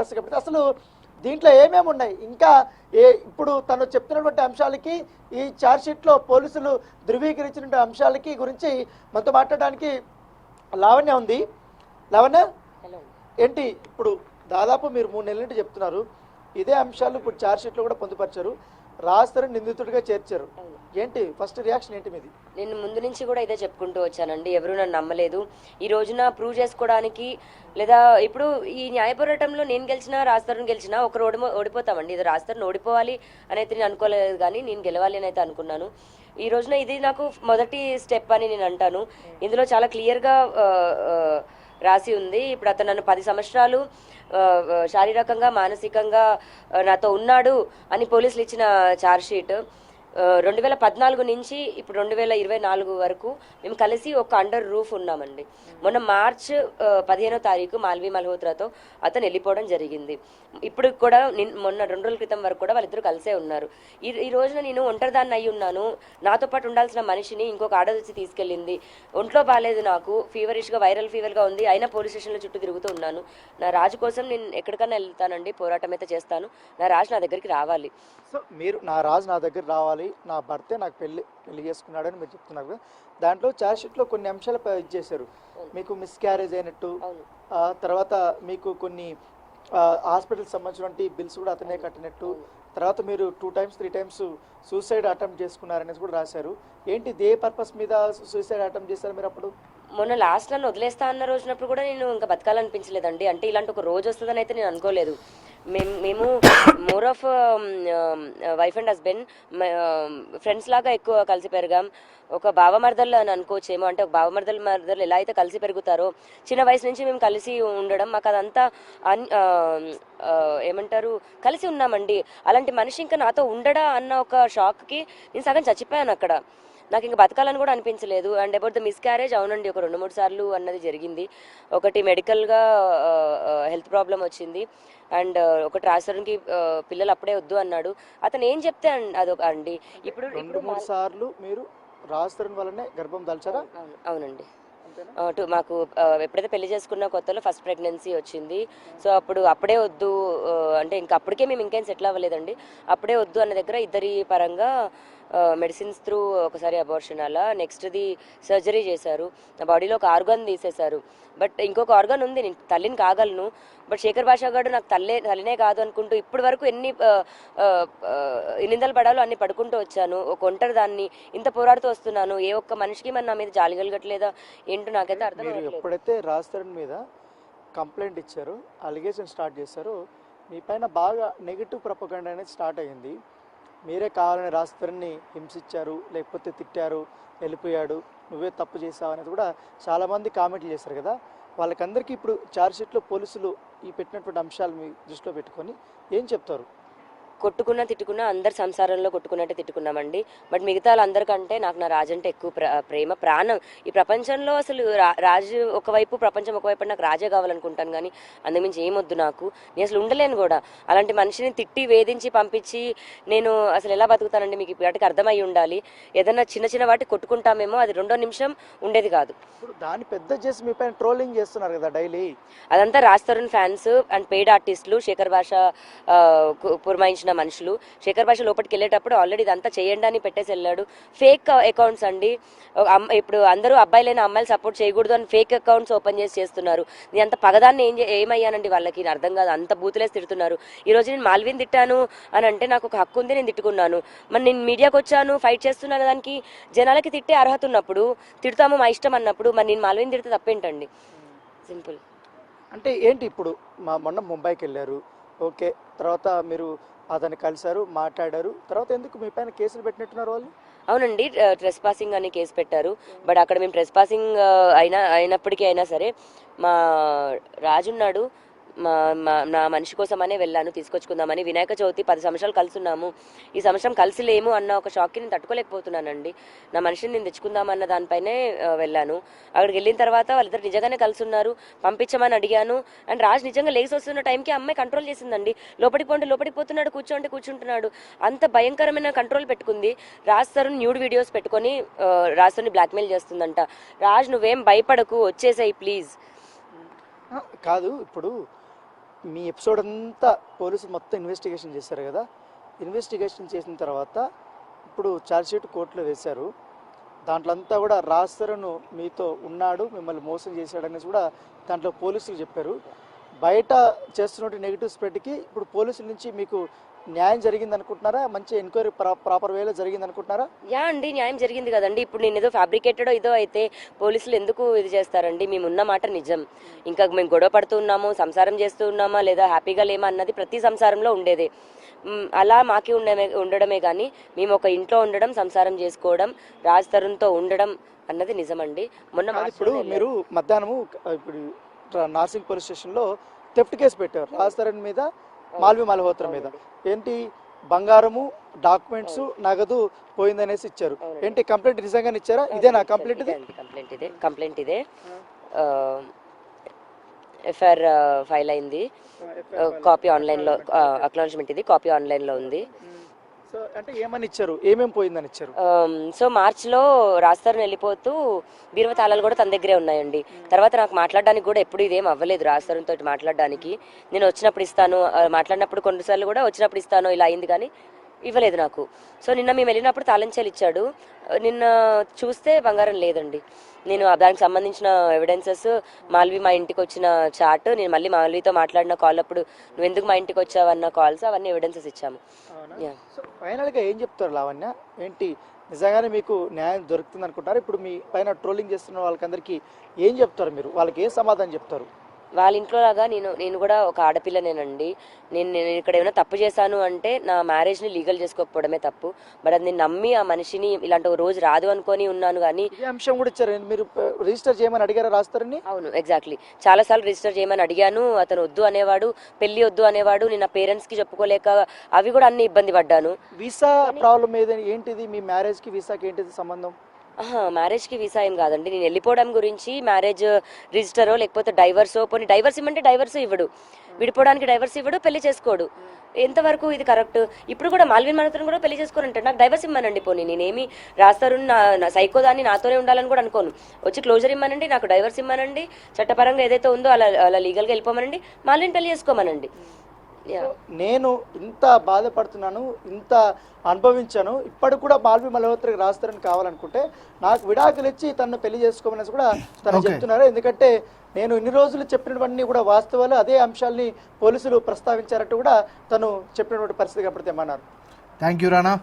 వరుసగా పెడితే అసలు దీంట్లో ఏమేమి ఉన్నాయి ఇంకా ఇప్పుడు తను చెప్తున్నటువంటి అంశాలకి ఈ ఛార్జ్షీట్లో పోలీసులు ధృవీకరించిన అంశాలకి గురించి మనతో మాట్లాడడానికి లావణ్య ఉంది. లావణ్య, ఏంటి ఇప్పుడు దాదాపు మీరు 3 నెలల నుండి చెప్తున్నారు ఇదే అంశాలు ఇప్పుడు ఛార్జ్షీట్లో కూడా పొందుపరిచారు, రాజుని నిందితుడిగా చేర్చారు. ఏంటి ఫస్ట్ రియాక్షన్ ఏంటి మీది? నేను ముందు నుంచి కూడా ఇదే చెప్పుకుంటూ వచ్చానండి, ఎవరు నన్ను నమ్మలేదు. ఈ రోజున ప్రూవ్ చేసుకోవడానికి లేదా ఇప్పుడు ఈ న్యాయ పోరాటంలో నేను గెలిచినా రాజుని గెలిచినా ఒకరు ఓడిపోతామండి. ఇది రాజుని ఓడిపోవాలి అని అయితే నేను అనుకోలేదు, కానీ నేను గెలవాలి అని అయితే అనుకున్నాను. ఈ రోజున ఇది నాకు మొదటి స్టెప్ అని నేను అంటాను. ఇందులో చాలా క్లియర్గా రాసి ఉంది. ఇప్పుడు అతను నన్ను 10 సంవత్సరాలు శారీరకంగా మానసికంగా నాతో ఉన్నాడు అని పోలీసులు ఇచ్చిన ఛార్జ్షీట్ 2014 నుంచి ఇప్పుడు 2024 వరకు మేము కలిసి ఒక అండర్ రూఫ్ ఉన్నామండి. మొన్న మార్చ్ 15వ తారీఖు మాల్వి మల్హోత్రాతో అతను వెళ్ళిపోవడం జరిగింది. ఇప్పుడు కూడా మొన్న 2 రోజుల క్రితం వరకు కూడా వాళ్ళిద్దరూ కలిసే ఉన్నారు. ఈ రోజున నేను ఒంటరిదాన్ని అయి ఉన్నాను. నాతో పాటు ఉండాల్సిన మనిషిని ఇంకొక ఆడదొచ్చి తీసుకెళ్ళింది. ఒంట్లో బాగాలేదు, నాకు ఫీవరిష్గా వైరల్ ఫీవర్గా ఉంది, అయినా పోలీస్ స్టేషన్లో చుట్టూ తిరుగుతూ ఉన్నాను. నా రాజు కోసం నేను ఎక్కడికన్నా వెళ్తానండి, పోరాటం అయితే చేస్తాను. నా రాజు నా దగ్గరికి రావాలి. సో మీరు నా రాజు నా దగ్గర రావాలి, నా భర్తే నాకు పెళ్లి చేసుకున్నాడని మీరు చెప్తున్నారు. దాంట్లో ఛార్జ్షీట్లో కొన్ని అంశాలు ఇచ్చేశారు. మీకు మిస్క్యారేజ్ అయినట్టు, తర్వాత మీకు కొన్ని హాస్పిటల్కి సంబంధించినటువంటి బిల్స్ కూడా అతనే కట్టినట్టు, తర్వాత మీరు 2 times 3 times సూసైడ్ అటెంప్ట్ చేసుకున్నారనేసి కూడా రాశారు. ఏంటి ఏ పర్పస్ మీద సూసైడ్ అటెంప్ట్ చేశారు మీరు అప్పుడు? మొన్న లాస్ట్ నన్ను వదిలేస్తా అన్న రోజునప్పుడు కూడా నేను ఇంకా బతకాలనిపించలేదండి. అంటే ఇలాంటి ఒక రోజు వస్తుందని అయితే నేను అనుకోలేదు. మేము more of wife and husband friends లాగా ఎక్కువ కలిసి పెరిగాం. ఒక బావమర్దలు అని అనుకోవచ్చేమో. అంటే ఒక మర్దలు ఎలా అయితే కలిసి పెరుగుతారో చిన్న వయసు నుంచి మేము కలిసి ఉండడం, మాకు అదంతా ఏమంటారు కలిసి ఉన్నామండి. అలాంటి మనిషి ఇంకా నాతో ఉండడా అన్న ఒక షాక్కి నేను సగం చచ్చిపోయాను అక్కడ. నాకు ఇంకా బతకాలని కూడా అనిపించలేదు. అండ్ అబౌట్ ద మిస్క్యారేజ్, అవునండి, ఒక 2-3 సార్లు అన్నది జరిగింది. ఒకటి మెడికల్గా హెల్త్ ప్రాబ్లం వచ్చింది, అండ్ ఒక ట్రాన్స్ఫర్కి పిల్లలు అప్పుడే వద్దు అన్నాడు. అతను ఏం చెప్తే అదొక అండి. ఇప్పుడు 2-3 సార్లు మీరు రాజుని వల్లనే గర్భం దాల్చారా? అవునండి. మాకు ఎప్పుడైతే పెళ్లి చేసుకున్న కొత్తలో ఫస్ట్ ప్రెగ్నెన్సీ వచ్చింది. సో అప్పుడే వద్దు అంటే ఇంకా అప్పటికే మేము ఇంకేం సెటిల్ అవ్వలేదండి. అప్పుడే వద్దు అన్న దగ్గర ఇద్దరి పరంగా మెడిసిన్స్ త్రూ ఒకసారి అబార్షన్, అలా నెక్స్ట్ది సర్జరీ చేశారు. నా బాడీలో ఒక ఆర్గాన్ తీసేశారు. బట్ ఇంకొక ఆర్గాన్ ఉంది, నేను తల్లిని కాగలను. బట్ శేఖర్ భాషా గారు నాకు తల్లినే కాదు అనుకుంటూ ఇప్పటి వరకు ఎన్ని నిందలు పడాలో అన్ని పడుకుంటూ వచ్చాను. ఒక ఒంటరి దాన్ని ఇంత పోరాడుతూ వస్తున్నాను. ఏ ఒక్క మనిషికి మన నా మీద జాలి కలగట్లేదా ఏంటో నాకైతే అర్థం అవ్వట్లేదు. ఎప్పుడైతే రాజుని మీద కంప్లైంట్ ఇచ్చారు, అలిగేషన్ స్టార్ట్ చేశారు, మీ పైన బాగా నెగిటివ్ ప్రొపగండా అనేది స్టార్ట్ అయ్యింది. మీరే కావాలని రాజుని హింసించారు, లేకపోతే తిట్టారు, వెళ్ళిపోయాడు, నువ్వే తప్పు చేసావు అనేది కూడా చాలామంది కామెంట్లు చేశారు కదా. వాళ్ళకందరికీ ఇప్పుడు ఛార్జ్షీట్లో పోలీసులు ఈ పెట్టినటువంటి అంశాలు మీ దృష్టిలో పెట్టుకొని ఏం చెప్తారు? కొట్టుకున్నా తిట్టుకున్నా అందరు సంసారంలో కొట్టుకున్నట్టే తిట్టుకున్నామండి. బట్ మిగతా వాళ్ళందరికంటే నాకు నా రాజు అంటే ఎక్కువ ప్రేమ, ప్రాణం. ఈ ప్రపంచంలో అసలు రాజు ఒకవైపు, ప్రపంచం ఒకవైపు, నాకు రాజే కావాలనుకుంటాను, కానీ అందుమించి ఏమొద్దు నాకు. నేను అసలు ఉండలేను కూడా. అలాంటి మనిషిని తిట్టి వేధించి పంపించి నేను అసలు ఎలా బతుకుతానండి? మీకు వాటికి అర్థమై ఉండాలి. ఏదన్నా చిన్న వాటి కొట్టుకుంటామేమో, అది 2వ నిమిషం ఉండేది కాదు. ఇప్పుడు దాన్ని పెద్ద చేసి మీ పైన ట్రోలింగ్ చేస్తున్నారు కదా డైలీ. అదంతా Raj Tarun fans and paid ఆర్టిస్టులు, శేఖర్ భాష పురమాయించిన మనుషులు. శేఖర్ భాష లోపలికి వెళ్ళేటప్పుడు ఆల్రెడీ ఇదంతా చేయండి అని పెట్టేసి వెళ్ళాడు. ఫేక్ అకౌంట్స్ అండి. ఇప్పుడు అందరూ అబ్బాయిలైన అమ్మాయిలు సపోర్ట్ చేయకూడదు అని ఫేక్ అకౌంట్స్ ఓపెన్ చేసి చేస్తున్నారు. నేను అంత పగదాన్ని ఏమయ్యానండి వాళ్ళకి అర్థం కాదు. అంత బూతులేసి తిడుతున్నారు. ఈ రోజు నేను మాల్విని తిట్టాను అని అంటే నాకు ఒక హక్కు ఉంది, నేను తిట్టుకున్నాను. మరి నేను మీడియాకి వచ్చాను, ఫైట్ చేస్తున్నాను, దానికి జనాలకి తిట్టే అర్హత ఉన్నప్పుడు, తిడతాము మా ఇష్టం అన్నప్పుడు, మరి నేను మాల్విని తిడితే తప్పేంటండి? సింపుల్. అంటే ఏంటి ఇప్పుడు మొన్న ముంబైకి వెళ్ళారు, ఓకే, తర్వాత మీరు అతన్ని కలిశారు, మాట్లాడారు, తర్వాత ఎందుకు మీ పైన కేసులు పెట్టినట్టున్నారు వాళ్ళు? అవునండి, ట్రెస్ పాసింగ్ అని కేసు పెట్టారు. బట్ అక్కడ మేము ట్రెస్ పాసింగ్ అయినప్పటికీ అయినా సరే మా రాజున్నాడు, నా మనిషి కోసమనే వెళ్ళాను, తీసుకొచ్చుకుందామని. వినాయక చవితి 10 సంవత్సరాలు కలిసి ఉన్నాము, ఈ సంవత్సరం కలిసి లేము అన్న ఒక షాక్కి నేను తట్టుకోలేకపోతున్నానండి. నా మనిషిని నేను తెచ్చుకుందామన్న దానిపైనే వెళ్ళాను. అక్కడికి వెళ్ళిన తర్వాత వాళ్ళిద్దరు నిజంగానే కలిసి ఉన్నారు, పంపించమని అడిగాను. అండ్ రాజు నిజంగా లేచి వస్తున్న టైంకి అమ్మాయి కంట్రోల్ చేసిందండి. లోపలికి పోతున్నాడు, కూర్చుంటున్నాడు. అంత భయంకరమైన కంట్రోల్ పెట్టుకుంది. రాజ్ తరుణ్ న్యూడ్ వీడియోస్ పెట్టుకొని రాజ్ తరుణ్ని బ్లాక్మెయిల్ చేస్తుందంట. రాజ్ నువ్వేం భయపడకు, వచ్చేసాయి ప్లీజ్. కాదు, ఇప్పుడు మీ ఎపిసోడ్ అంతా పోలీసులు మొత్తం ఇన్వెస్టిగేషన్ చేశారు కదా, ఇన్వెస్టిగేషన్ చేసిన తర్వాత ఇప్పుడు ఛార్జ్షీట్ కోర్టులో వేశారు. దాంట్లో అంతా కూడా రాజ్ తరుణ్ మీతో ఉన్నాడు, మిమ్మల్ని మోసం చేశాడనేసి కూడా దాంట్లో పోలీసులు చెప్పారు. బయట చేస్తున్న నెగిటివ్ స్ప్రెడ్కి ఇప్పుడు పోలీసుల నుంచి మీకు న్యాయం జరిగింది అనుకుంటున్నారా? మంచి ఎంక్వైరీ ప్రాపర్ వేలో జరిగింది అనుకుంటున్నారా? యా అండి, న్యాయం జరిగింది కదండి. ఇప్పుడు నేను ఏదో ఫ్యాబ్రికేటెడ్ ఏదో అయితే పోలీసులు ఎందుకు ఇది చేస్తారండి? మేము ఉన్న మాట నిజం. ఇంకా మేము గొడవ పడుతూ ఉన్నాము, సంసారం చేస్తూ ఉన్నామా లేదా హ్యాపీగా లేమా అన్నది ప్రతి సంసారంలో ఉండేదే. అలా మాకి ఉండడమే కానీ మేము ఒక ఇంట్లో ఉండడం, సంసారం చేసుకోవడం, రాజ్ తరుణ్తో ఉండడం అన్నది నిజమండి. మొన్న ఇప్పుడు మీరు మధ్యాహ్నము ఇప్పుడు నార్సింగ్ పోలీస్ స్టేషన్లో థెఫ్ట్ కేసు పెట్టారు రాజ్ తరుణ్ మీద, మాల్వి మల్హోత్రా మీద. ఏంటి బంగారము, డాక్యుమెంట్స్, నగదు పోయిందనేసి ఇచ్చారు. ఏంటి కంప్లైంట్ నిజంగానే ఇచ్చారా? ఇదేనా కంప్లైంట్? కంప్లైంట్ ఇదే ఎఫ్ఐఆర్ ఫైల్ అయింది. కాపీ ఆన్లైన్లో, అక్నాలజ్మెంట్ ఇది కాపీ ఆన్లైన్లో ఉంది. అంటే ఏమని ఇచ్చారు, ఏమేమి పోయిందని ఇచ్చారు? సో మార్చ్లో రాజ్ తరుణ్ వెళ్ళిపోతూ బీరువా తాళాలు కూడా తన దగ్గరే ఉన్నాయండి. తర్వాత నాకు మాట్లాడడానికి కూడా ఎప్పుడు ఇదేం అవ్వలేదు రాజ్ తరుణ్ తోటి మాట్లాడడానికి. నేను వచ్చినప్పుడు ఇస్తాను, మాట్లాడినప్పుడు కొన్నిసార్లు కూడా వచ్చినప్పుడు ఇస్తాను ఇలా అయింది, కానీ ఇవ్వలేదు నాకు. సో నిన్న మేము వెళ్ళినప్పుడు తాళం చెల్లి ఇచ్చాడు. నిన్న చూస్తే బంగారం లేదండి. నేను దానికి సంబంధించిన ఎవిడెన్సెస్, మాల్వి మా ఇంటికి వచ్చిన చాట్, నేను మళ్ళీ మాల్వితో మాట్లాడిన కాల్ అప్పుడు నువ్వు ఎందుకు మా ఇంటికి వచ్చావన్న కాల్స్, అవన్నీ ఎవిడెన్సెస్ ఇచ్చాము. ఫైనల్గా ఏం చెప్తారు లావణ్య? ఏంటి నిజంగానే మీకు న్యాయం దొరుకుతుంది అనుకుంటారు? ఇప్పుడు మీ పైన ట్రోలింగ్ చేస్తున్న వాళ్ళకందరికీ ఏం చెప్తారు మీరు? వాళ్ళకి ఏం సమాధానం చెప్తారు? వాళ్ళ ఇంట్లో లాగా నేను కూడా ఒక ఆడపిల్లనేనండి. నేను ఇక్కడ ఏమైనా తప్పు చేశాను అంటే నా మ్యారేజ్ని లీగల్ చేసుకోకపోవడమే తప్పు. బట్ అది నేను నమ్మి ఆ మనిషిని ఇలాంటి ఒక రోజు రాదు అనుకొని ఉన్నాను. కానీ ఈ అంశం కూడా ఇచ్చారు, మీరు రిజిస్టర్ చేయమని అడిగారా రాస్తారని? అవును, ఎగ్జాక్ట్లీ. చాలాసార్లు రిజిస్టర్ చేయమని అడిగాను. అతను వద్దు అనేవాడు, పెళ్లి వద్దు అనేవాడు. నేను నా పేరెంట్స్కి చెప్పుకోలేక అవి కూడా అన్ని ఇబ్బంది పడ్డాను. వీసా ప్రాబ్లం ఏంటిది? మీ మ్యారేజ్కి వీసాకి ఏంటిది సంబంధం? మ్యారేజ్కి వీసా ఏం కాదండి. నేను వెళ్ళిపోవడం గురించి మ్యారేజ్ రిజిస్టరో లేకపోతే డైవర్సో, పోనీ డైవర్స్ ఇవ్వమంటే డైవర్స్ ఇవ్వడు, విడిపోవడానికి డైవర్స్ ఇవ్వడు, పెళ్లి చేసుకోడు. ఎంతవరకు ఇది కరెక్ట్? ఇప్పుడు కూడా మాల్విన్ మల్హోత్రా కూడా పెళ్లి చేసుకోరంటాడు. నాకు డైవర్స్ ఇమ్మనండి. పోనీ నేనేమి రాస్తారు నా సైకో దాన్ని నాతోనే ఉండాలని కూడా అనుకోను. వచ్చి క్లోజర్ ఇమ్మనండి, నాకు డైవర్స్ ఇమ్మనండి, చట్టపరంగా ఏదైతే ఉందో అలా లీగల్గా వెళ్ళిపోమనండి, మాల్విన్ పెళ్లి చేసుకోమనండి. నేను ఇంత బాధపడుతున్నాను, ఇంత అనుభవించాను, ఇప్పటికి కూడా మాల్వి మల్హోత్రాకి రాస్తారని కావాలనుకుంటే నాకు విడాకులు ఇచ్చి తను పెళ్లి చేసుకోమని కూడా తను చెప్తున్నారు. ఎందుకంటే నేను ఇన్ని రోజులు చెప్పినవన్నీ కూడా వాస్తవాలు, అదే అంశాలని పోలీసులు ప్రస్తావించారంటూ కూడా తను చెప్పినటువంటి పరిస్థితి కనపడితే ఏమన్నారు. Thank you Rana.